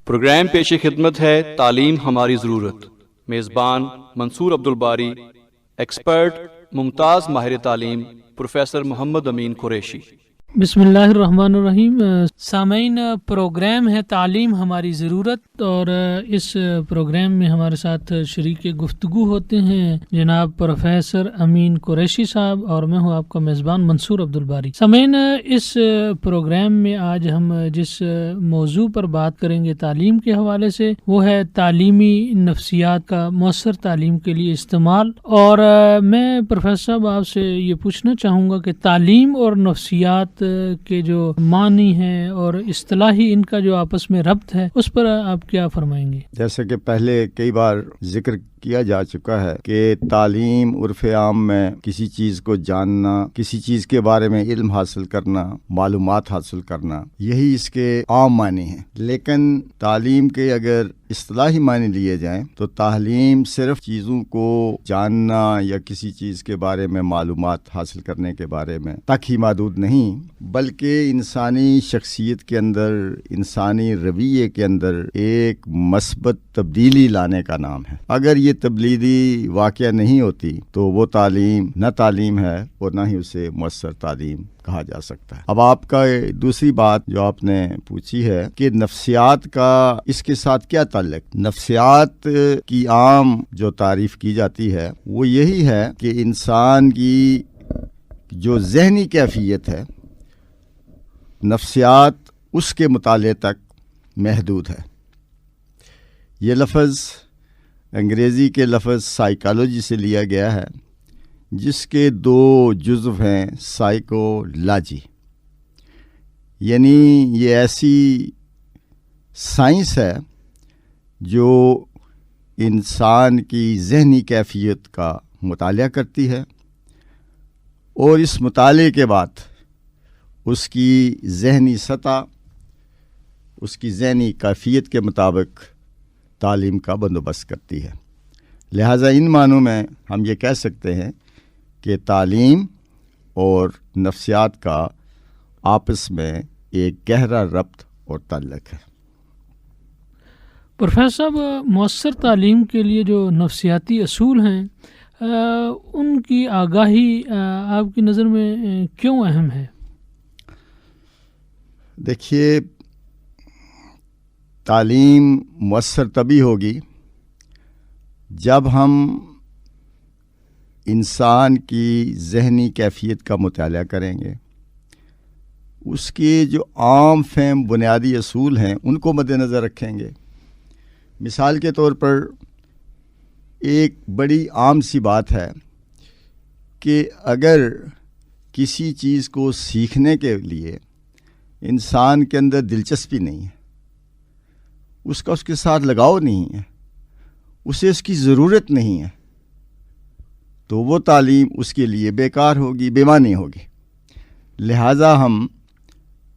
Programme پیش خدمت ہے تعلیم ہماری ضرورت. میزبان منصور عبدالباری، ایکسپرٹ ممتاز ماہر تعلیم پروفیسر محمد امین قریشی. بسم اللہ الرحمن الرحیم. سامعین، پروگرام ہے تعلیم ہماری ضرورت، اور اس پروگرام میں ہمارے ساتھ شریک گفتگو ہوتے ہیں جناب پروفیسر امین قریشی صاحب، اور میں ہوں آپ کا میزبان منصور عبدالباری. سامعین، اس پروگرام میں آج ہم جس موضوع پر بات کریں گے تعلیم کے حوالے سے، وہ ہے تعلیمی نفسیات کا مؤثر تعلیم کے لیے استعمال. اور میں پروفیسر صاحب آپ سے یہ پوچھنا چاہوں گا کہ تعلیم اور نفسیات کے جو معنی ہیں اور اصطلاحی ان کا جو آپس میں ربط ہے، اس پر آپ کیا فرمائیں گے؟ جیسے کہ پہلے کئی بار ذکر کیا جا چکا ہے کہ تعلیم عرف عام میں کسی چیز کو جاننا، کسی چیز کے بارے میں علم حاصل کرنا، معلومات حاصل کرنا، یہی اس کے عام معنی ہیں. لیکن تعلیم کے اگر اصطلاحی معنی لیے جائیں تو تعلیم صرف چیزوں کو جاننا یا کسی چیز کے بارے میں معلومات حاصل کرنے کے بارے میں تک ہی محدود نہیں، بلکہ انسانی شخصیت کے اندر، انسانی رویے کے اندر ایک مثبت تبدیلی لانے کا نام ہے. اگر یہ تبدیلی واقع نہیں ہوتی تو وہ تعلیم نہ تعلیم ہے اور نہ ہی اسے مؤثر تعلیم کہا جا سکتا ہے. اب آپ کا دوسری بات جو آپ نے پوچھی ہے کہ نفسیات کا اس کے ساتھ کیا تعلق؟ نفسیات کی عام جو تعریف کی جاتی ہے وہ یہی ہے کہ انسان کی جو ذہنی کیفیت ہے، نفسیات اس کے مطالعے تک محدود ہے. یہ لفظ انگریزی کے لفظ سائیکالوجی سے لیا گیا ہے، جس کے دو جزو ہیں سائیکولوجی، یعنی یہ ایسی سائنس ہے جو انسان کی ذہنی کیفیت کا مطالعہ کرتی ہے، اور اس مطالعے کے بعد اس کی ذہنی سطح، اس کی ذہنی کیفیت کے مطابق تعلیم کا بندوبست کرتی ہے. لہٰذا ان معنوں میں ہم یہ کہہ سکتے ہیں کہ تعلیم اور نفسیات کا آپس میں ایک گہرا ربط اور تعلق ہے. پروفیسر صاحب، مؤثر تعلیم کے لیے جو نفسیاتی اصول ہیں، ان کی آگاہی آپ کی نظر میں کیوں اہم ہے؟ دیکھیے، تعلیم مؤثر تبھی ہوگی جب ہم انسان کی ذہنی کیفیت کا مطالعہ کریں گے، اس کے جو عام فہم بنیادی اصول ہیں ان کو مد نظر رکھیں گے. مثال کے طور پر ایک بڑی عام سی بات ہے کہ اگر کسی چیز کو سیکھنے کے لیے انسان کے اندر دلچسپی نہیں ہے، اس کے ساتھ لگاؤ نہیں ہے، اسے اس کی ضرورت نہیں ہے، تو وہ تعلیم اس کے لیے بیکار ہوگی، بے معنی ہوگی. لہٰذا ہم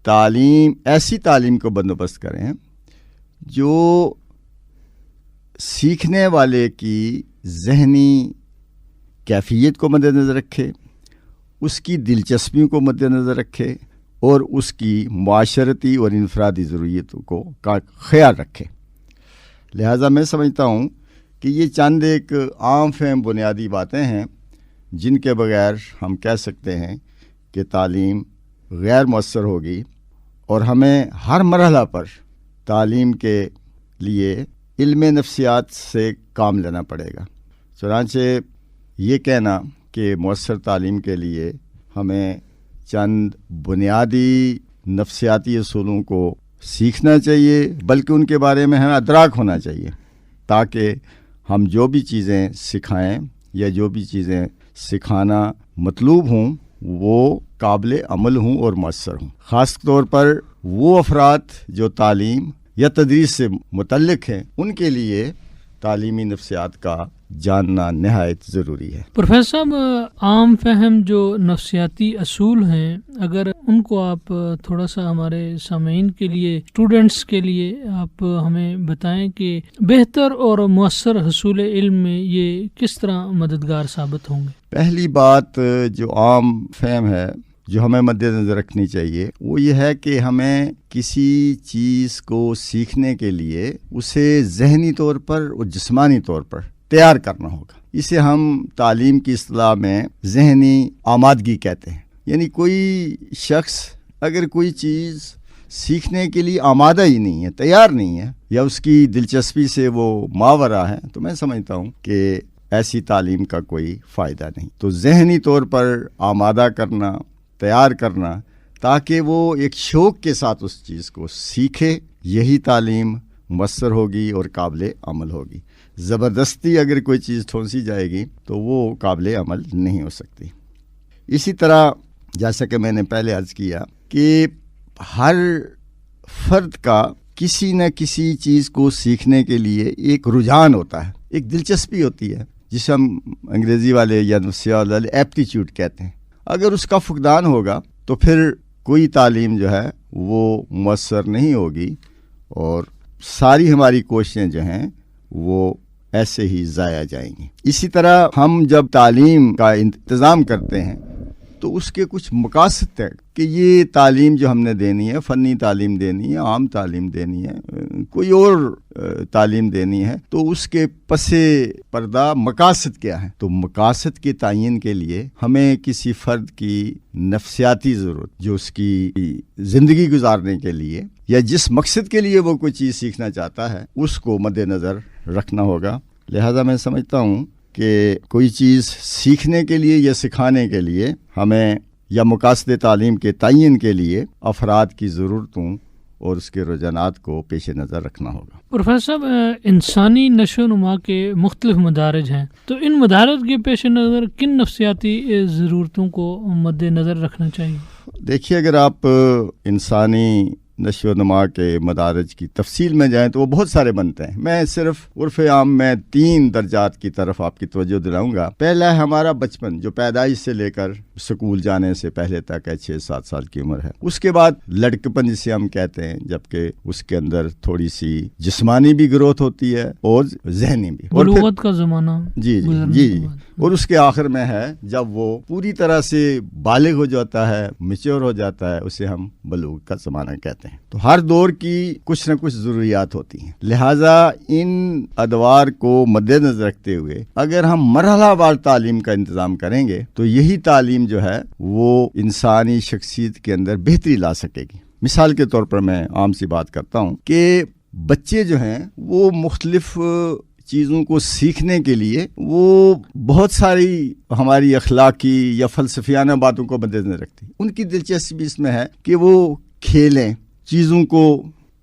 ایسی تعلیم کو بندوبست کریں جو سیکھنے والے کی ذہنی کیفیت کو مد نظر رکھے، اس کی دلچسپیوں کو مد نظر رکھے، اور اس کی معاشرتی اور انفرادی ضروریتوں کا خیال رکھے. لہٰذا میں سمجھتا ہوں کہ یہ چند ایک عام فہم بنیادی باتیں ہیں جن کے بغیر ہم کہہ سکتے ہیں کہ تعلیم غیر مؤثر ہوگی، اور ہمیں ہر مرحلہ پر تعلیم کے لیے علم نفسیات سے کام لینا پڑے گا. چنانچہ یہ کہنا کہ مؤثر تعلیم کے لیے ہمیں چند بنیادی نفسیاتی اصولوں کو سیکھنا چاہیے، بلکہ ان کے بارے میں ہمیں ادراک ہونا چاہیے، تاکہ ہم جو بھی چیزیں سکھائیں یا جو بھی چیزیں سکھانا مطلوب ہوں وہ قابل عمل ہوں اور مؤثر ہوں. خاص طور پر وہ افراد جو تعلیم یا تدریس سے متعلق ہیں، ان کے لیے تعلیمی نفسیات کا جاننا نہایت ضروری ہے. پروفیسر صاحب، عام فہم جو نفسیاتی اصول ہیں، اگر ان کو آپ تھوڑا سا ہمارے سامعین کے لیے، اسٹوڈنٹس کے لیے آپ ہمیں بتائیں کہ بہتر اور مؤثر حصول علم میں یہ کس طرح مددگار ثابت ہوں گے؟ پہلی بات جو عام فہم ہے جو ہمیں مد نظر رکھنی چاہیے وہ یہ ہے کہ ہمیں کسی چیز کو سیکھنے کے لیے اسے ذہنی طور پر اور جسمانی طور پر تیار کرنا ہوگا. اسے ہم تعلیم کی اصطلاح میں ذہنی آمادگی کہتے ہیں. یعنی کوئی شخص اگر کوئی چیز سیکھنے کے لیے آمادہ ہی نہیں ہے، تیار نہیں ہے، یا اس کی دلچسپی سے وہ ماورا ہے، تو میں سمجھتا ہوں کہ ایسی تعلیم کا کوئی فائدہ نہیں. تو ذہنی طور پر آمادہ کرنا، تیار کرنا، تاکہ وہ ایک شوق کے ساتھ اس چیز کو سیکھے، یہی تعلیم مؤثر ہوگی اور قابل عمل ہوگی. زبردستی اگر کوئی چیز ٹھونسی جائے گی تو وہ قابل عمل نہیں ہو سکتی. اسی طرح جیسا کہ میں نے پہلے عرض کیا کہ ہر فرد کا کسی نہ کسی چیز کو سیکھنے کے لیے ایک رجحان ہوتا ہے، ایک دلچسپی ہوتی ہے، جسے ہم انگریزی والے یا نفسیات والے ایپٹیچیوڈ کہتے ہیں. اگر اس کا فقدان ہوگا تو پھر کوئی تعلیم جو ہے وہ مؤثر نہیں ہوگی اور ساری ہماری کوششیں جو ہیں وہ ایسے ہی ضائع جائیں گی. اسی طرح ہم جب تعلیم کا انتظام کرتے ہیں تو اس کے کچھ مقاصد ہیں کہ یہ تعلیم جو ہم نے دینی ہے، فنی تعلیم دینی ہے، عام تعلیم دینی ہے، کوئی اور تعلیم دینی ہے، تو اس کے پس پردہ مقاصد کیا ہیں. تو مقاصد کے تعین کے لیے ہمیں کسی فرد کی نفسیاتی ضرورت، جو اس کی زندگی گزارنے کے لیے یا جس مقصد کے لیے وہ کوئی چیز سیکھنا چاہتا ہے، اس کو مد نظر رکھنا ہوگا. لہذا میں سمجھتا ہوں کہ کوئی چیز سیکھنے کے لیے یا سکھانے کے لیے ہمیں یا مقاصد تعلیم کے تعین کے لیے افراد کی ضرورتوں اور اس کے رجحانات کو پیش نظر رکھنا ہوگا. پروفیسر صاحب، انسانی نشو و نما کے مختلف مدارج ہیں، تو ان مدارج کے پیش نظر کن نفسیاتی ضرورتوں کو مد نظر رکھنا چاہیے؟ دیکھیے، اگر آپ انسانی نشو و نما کے مدارج کی تفصیل میں جائیں تو وہ بہت سارے بنتے ہیں. میں صرف عرف عام میں 3 درجات کی طرف آپ کی توجہ دلاؤں گا. پہلا ہے ہمارا بچپن، جو پیدائش سے لے کر سکول جانے سے پہلے تک ہے، 6-7 سال کی عمر ہے. اس کے بعد لڑکپن جسے ہم کہتے ہیں، جبکہ اس کے اندر تھوڑی سی جسمانی بھی گروتھ ہوتی ہے اور ذہنی بھی، بلوغت کا زمانہ. جی. اور اس کے آخر میں ہے جب وہ پوری طرح سے بالغ ہو جاتا ہے، میچور ہو جاتا ہے، اسے ہم بلوغ کا زمانہ کہتے ہیں. تو ہر دور کی کچھ نہ کچھ ضروریات ہوتی ہیں. لہٰذا ان ادوار کو مد نظر رکھتے ہوئے اگر ہم مرحلہ وار تعلیم کا انتظام کریں گے تو یہی تعلیم جو ہے وہ انسانی شخصیت کے اندر بہتری لا سکے گی. مثال کے طور پر میں عام سی بات کرتا ہوں کہ بچے جو ہیں وہ مختلف چیزوں کو سیکھنے کے لیے وہ بہت ساری ہماری اخلاقی یا فلسفیانہ باتوں کو مد نظر رکھتی. ان کی دلچسپی اس میں ہے کہ وہ کھیلیں، چیزوں کو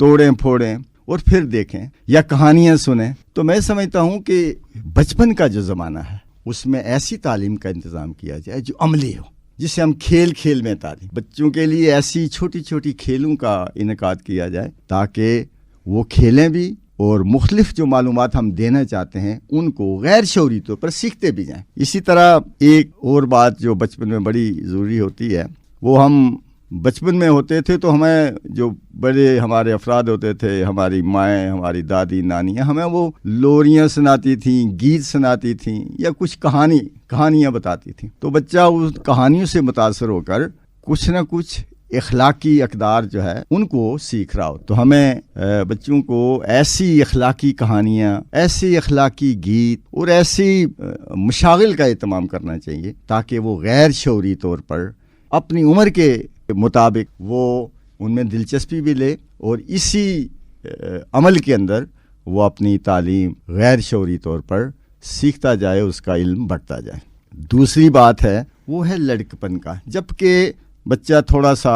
توڑیں پھوڑیں اور پھر دیکھیں یا کہانیاں سنیں. تو میں سمجھتا ہوں کہ بچپن کا جو زمانہ ہے اس میں ایسی تعلیم کا انتظام کیا جائے جو عملی ہو، جسے ہم کھیل میں تعلیم، بچوں کے لیے ایسی چھوٹی چھوٹی کھیلوں کا انعقاد کیا جائے تاکہ وہ کھیلیں بھی اور مختلف جو معلومات ہم دینا چاہتے ہیں ان کو غیر شعوری طور پر سیکھتے بھی جائیں. اسی طرح ایک اور بات جو بچپن میں بڑی ضروری ہوتی ہے، وہ ہم بچپن میں ہوتے تھے تو ہمیں جو بڑے ہمارے افراد ہوتے تھے، ہماری مائیں، ہماری دادی نانیاں، ہمیں وہ لوریاں سناتی تھیں، گیت سناتی تھیں یا کچھ کہانیاں بتاتی تھیں. تو بچہ اس کہانیوں سے متاثر ہو کر کچھ نہ کچھ اخلاقی اقدار جو ہے ان کو سیکھ رہا ہو. تو ہمیں بچوں کو ایسی اخلاقی کہانیاں، ایسی اخلاقی گیت اور ایسی مشاغل کا اہتمام کرنا چاہیے تاکہ وہ غیر شعوری طور پر اپنی عمر کے مطابق وہ ان میں دلچسپی بھی لے اور اسی عمل کے اندر وہ اپنی تعلیم غیر شعوری طور پر سیکھتا جائے، اس کا علم بڑھتا جائے. دوسری بات ہے وہ ہے لڑکپن کا، جبکہ بچہ تھوڑا سا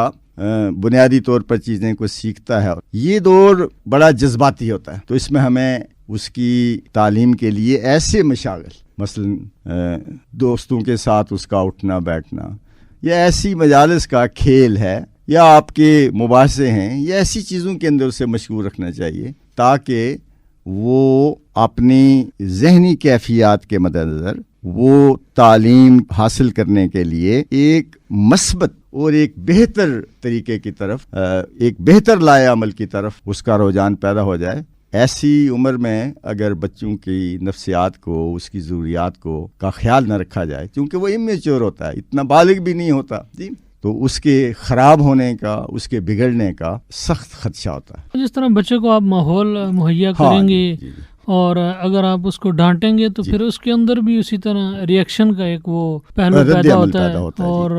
بنیادی طور پر چیزیں کو سیکھتا ہے. یہ دور بڑا جذباتی ہوتا ہے، تو اس میں ہمیں اس کی تعلیم کے لیے ایسے مشاغل، مثلا دوستوں کے ساتھ اس کا اٹھنا بیٹھنا، یا ایسی مجالس کا کھیل ہے، یا آپ کے مباحثے ہیں، یا ایسی چیزوں کے اندر اسے مشغول رکھنا چاہیے تاکہ وہ اپنی ذہنی کیفیات کے مد نظر وہ تعلیم حاصل کرنے کے لیے ایک مثبت اور ایک بہتر طریقے کی طرف، ایک بہتر لائحہ عمل کی طرف اس کا رجحان پیدا ہو جائے. ایسی عمر میں اگر بچوں کی نفسیات کو، اس کی ضروریات کو کا خیال نہ رکھا جائے، کیونکہ وہ امیچور ہوتا ہے، اتنا بالغ بھی نہیں ہوتا جی، تو تو اس کے خراب ہونے کا، اس کے بگڑنے کا سخت خدشہ ہوتا ہے۔ جس طرح بچے کو آپ ماحول مہیا کریں گے اور اگر آپ اس کو ڈانٹیں گے تو پھر اس کے اندر بھی اسی طرح ریئیکشن کا ایک وہ پہلو پیدا ہوتا ہے، اور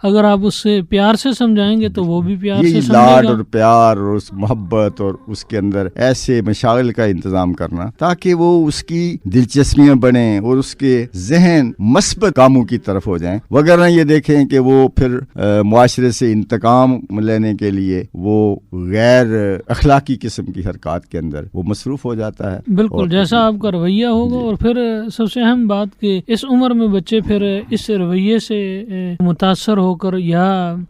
اگر آپ اس سے پیار سے سمجھائیں گے تو وہ بھی پیار سے سمجھے گا۔ لاڈ اور پیار اور اس محبت اور اس کے اندر ایسے مشاغل کا انتظام کرنا تاکہ وہ اس کی دلچسپیاں بڑھیں اور اس کے ذہن مثبت کاموں کی طرف ہو جائیں، وغیرہ یہ دیکھیں کہ وہ پھر معاشرے سے انتقام لینے کے لیے وہ غیر اخلاقی قسم کی حرکات کے اندر وہ مصروف ہو جاتا ہے۔ بالکل، جیسا آپ کا رویہ ہوگا، اور پھر سب سے اہم بات کہ اس عمر میں بچے پھر اس رویے سے متاثر ہو کر یا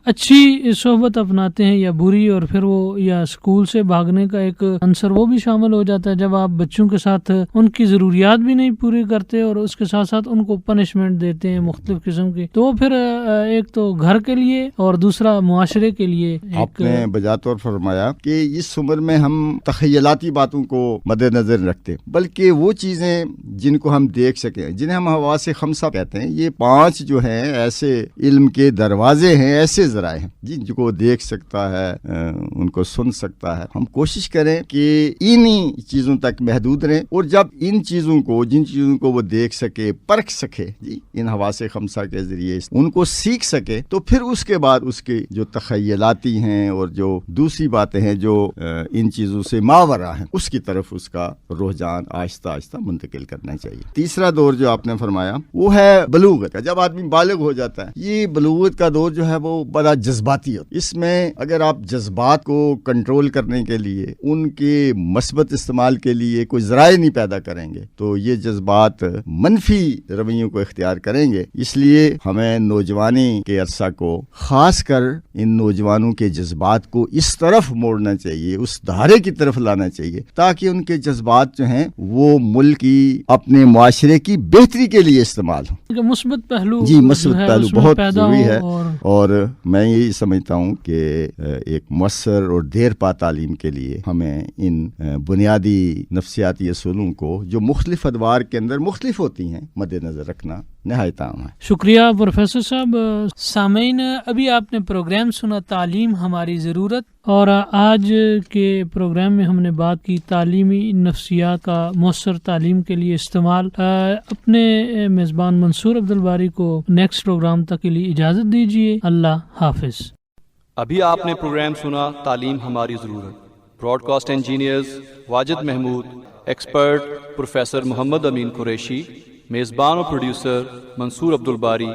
اچھی صحبت اپناتے ہیں یا بری، اور پھر وہ یا اسکول سے بھاگنے کا ایک عنصر وہ بھی شامل ہو جاتا ہے جب آپ بچوں کے ساتھ ان کی ضروریات بھی نہیں پوری کرتے اور اس کے ساتھ ساتھ ان کو پنشمنٹ دیتے ہیں مختلف قسم کی، تو پھر ایک تو گھر کے لیے اور دوسرا معاشرے کے لیے۔ آپ نے بجا طور فرمایا کہ اس عمر میں ہم تخیلاتی باتوں کو مد نظر رکھتے، بلکہ وہ چیزیں جن کو ہم دیکھ سکیں، جنہیں ہم حواس خمسہ کہتے ہیں، یہ 5 جو ہیں ایسے علم کے دروازے ہیں، ایسے ذرائع ہیں جن کو دیکھ سکتا ہے، ان کو سن سکتا ہے۔ ہم کوشش کریں کہ انہی چیزوں تک محدود رہیں، اور جب ان چیزوں کو، جن چیزوں کو وہ دیکھ سکے، پرکھ سکے ان حواس خمسہ کے ذریعے ان کو سیکھ سکے، تو پھر اس کے بعد اس کے جو تخیلاتی ہیں اور جو دوسری باتیں ہیں جو ان چیزوں سے ماورا ہیں، اس کی طرف اس کا رجحان آہستہ آہستہ منتقل کرنا چاہیے۔ تیسرا دور جو آپ نے فرمایا وہ ہے بلوغت کا، جب آدمی بالغ ہو جاتا ہے۔ یہ بلوغت کا دور جو ہے وہ بڑا جذباتی ہوتا ہے۔ اس میں اگر آپ جذبات کو کنٹرول کرنے کے لیے، ان کے مثبت استعمال کے لیے کوئی ذرائع نہیں پیدا کریں گے تو یہ جذبات منفی رویوں کو اختیار کریں گے۔ اس لیے ہمیں نوجوانی کے عرصہ کو، خاص کر ان نوجوانوں کے جذبات کو اس طرف موڑنا چاہیے، اس دھارے کی طرف لانا چاہیے تاکہ ان کے جذبات جو ہیں وہ ملک کی، اپنے معاشرے کی بہتری کے لیے استعمال ہوں۔ مثبت پہلو، مثبت پہلو بہت ضروری ہے، اور میں یہی سمجھتا ہوں کہ ایک مؤثر اور دیر پا تعلیم کے لیے ہمیں ان بنیادی نفسیاتی اصولوں کو جو مختلف ادوار کے اندر مختلف ہوتی ہیں مد نظر رکھنا نہایت اہم ہے۔ شکریہ پروفیسر صاحب۔ سامعین، ابھی آپ نے پروگرام سنا تعلیم ہماری ضرورت، اور آج کے پروگرام میں ہم نے بات کی تعلیمی نفسیات کا مؤثر تعلیم کے لیے استعمال۔ اپنے میزبان منصور عبدالباری کو نیکسٹ پروگرام تک کے لیے اجازت دیجیے۔ اللہ حافظ۔ ابھی آپ نے پروگرام سنا تعلیم ہماری ضرورت۔ Broadcast engineers Wajid Mahmood, expert professor Muhammad Amin Qureshi, میزبان اور پروڈیوسر منصور عبدالباری۔